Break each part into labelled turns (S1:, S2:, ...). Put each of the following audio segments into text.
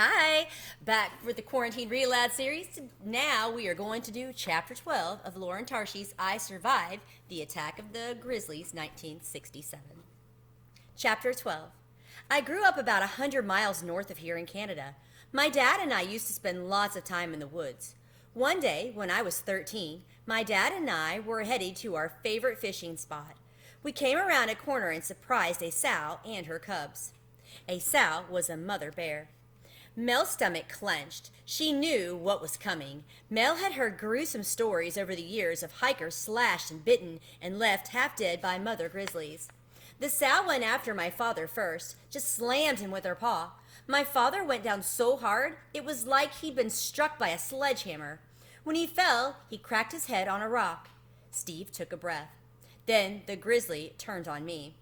S1: Hi, back with the Quarantine Read Aloud series. Now we are going to do Chapter 12 of Lauren Tarshis' I Survived the Attack of the Grizzlies, 1967. Chapter 12. I grew up about 100 miles north of here in Canada. My dad and I used to spend lots of time in the woods. One day, when I was 13, my dad and I were headed to our favorite fishing spot. We came around a corner and surprised a sow and her cubs. A sow was a mother bear. Mel's stomach clenched. She knew what was coming. Mel had heard gruesome stories over the years of hikers slashed and bitten and left half dead by mother grizzlies. The sow went after my father first, just slammed him with her paw. My father went down so hard, it was like he'd been struck by a sledgehammer. When he fell, he cracked his head on a rock. Steve took a breath. Then the grizzly turned on me.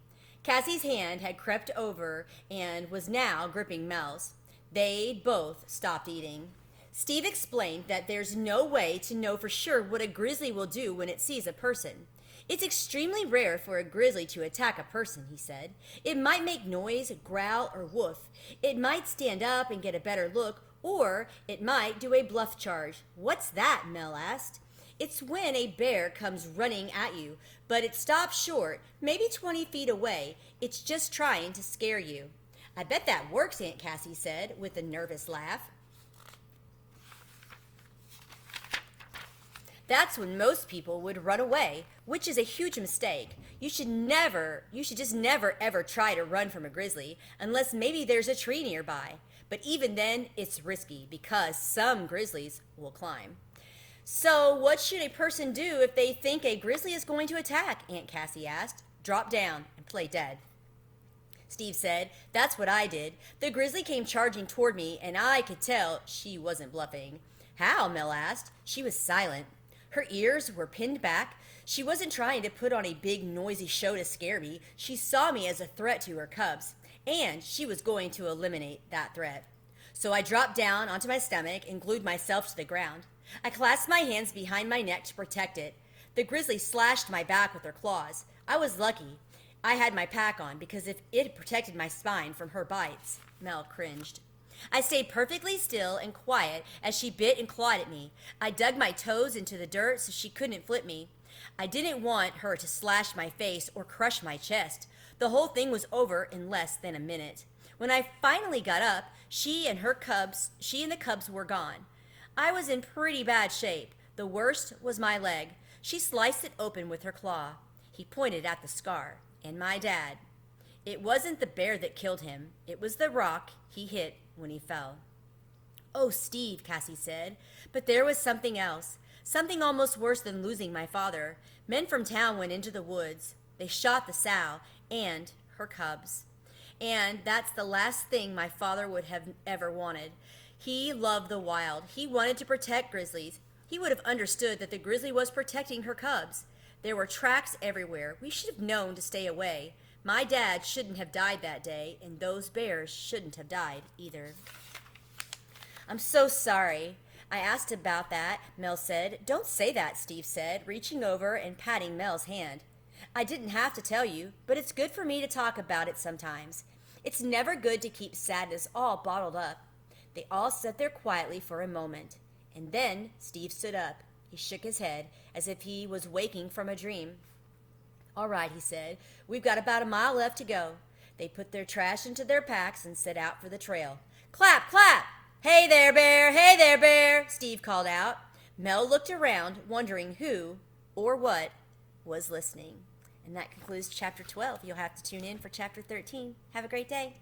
S1: Cassie's hand had crept over and was now gripping Mel's. They'd both stopped eating. Steve explained that there's no way to know for sure what a grizzly will do when it sees a person. It's extremely rare for a grizzly to attack a person, he said. It might make noise, growl, or woof. It might stand up and get a better look, or it might do a bluff charge. What's that? Mel asked. It's when a bear comes running at you, but it stops short, maybe 20 feet away. It's just trying to scare you. I bet that works, Aunt Cassie said, with a nervous laugh. That's when most people would run away, which is a huge mistake. You should just never ever try to run from a grizzly, unless maybe there's a tree nearby. But even then, it's risky, because some grizzlies will climb. So what should a person do if they think a grizzly is going to attack? Aunt Cassie asked. Drop down and play dead. Steve said, that's what I did. The grizzly came charging toward me, and I could tell she wasn't bluffing. How? Mel asked. She was silent. Her ears were pinned back. She wasn't trying to put on a big, noisy show to scare me. She saw me as a threat to her cubs, and she was going to eliminate that threat. So I dropped down onto my stomach and glued myself to the ground. I clasped my hands behind my neck to protect it. The grizzly slashed my back with her claws. I was lucky I had my pack on, because if it had protected my spine from her bites. Mel cringed. I stayed perfectly still and quiet as she bit and clawed at me. I dug my toes into the dirt so she couldn't flip me. I didn't want her to slash my face or crush my chest. The whole thing was over in less than a minute. When I finally got up, she and the cubs were gone. I was in pretty bad shape. The worst was my leg. She sliced it open with her claw. He pointed at the scar. And my dad. It wasn't the bear that killed him. It was the rock he hit when he fell. Oh, Steve, Cassie said. But there was something else. Something almost worse than losing my father. Men from town went into the woods. They shot the sow and her cubs. And that's the last thing my father would have ever wanted. He loved the wild. He wanted to protect grizzlies. He would have understood that the grizzly was protecting her cubs. There were tracks everywhere. We should have known to stay away. My dad shouldn't have died that day, and those bears shouldn't have died either. I'm so sorry. I asked about that, Mel said. Don't say that, Steve said, reaching over and patting Mel's hand. I didn't have to tell you, but it's good for me to talk about it sometimes. It's never good to keep sadness all bottled up. They all sat there quietly for a moment, and then Steve stood up. He shook his head as if he was waking from a dream. All right, he said. We've got about a mile left to go. They put their trash into their packs and set out for the trail. Clap, clap! Hey there, bear! Hey there, bear! Steve called out. Mel looked around, wondering who or what was listening. And that concludes Chapter 12. You'll have to tune in for Chapter 13. Have a great day.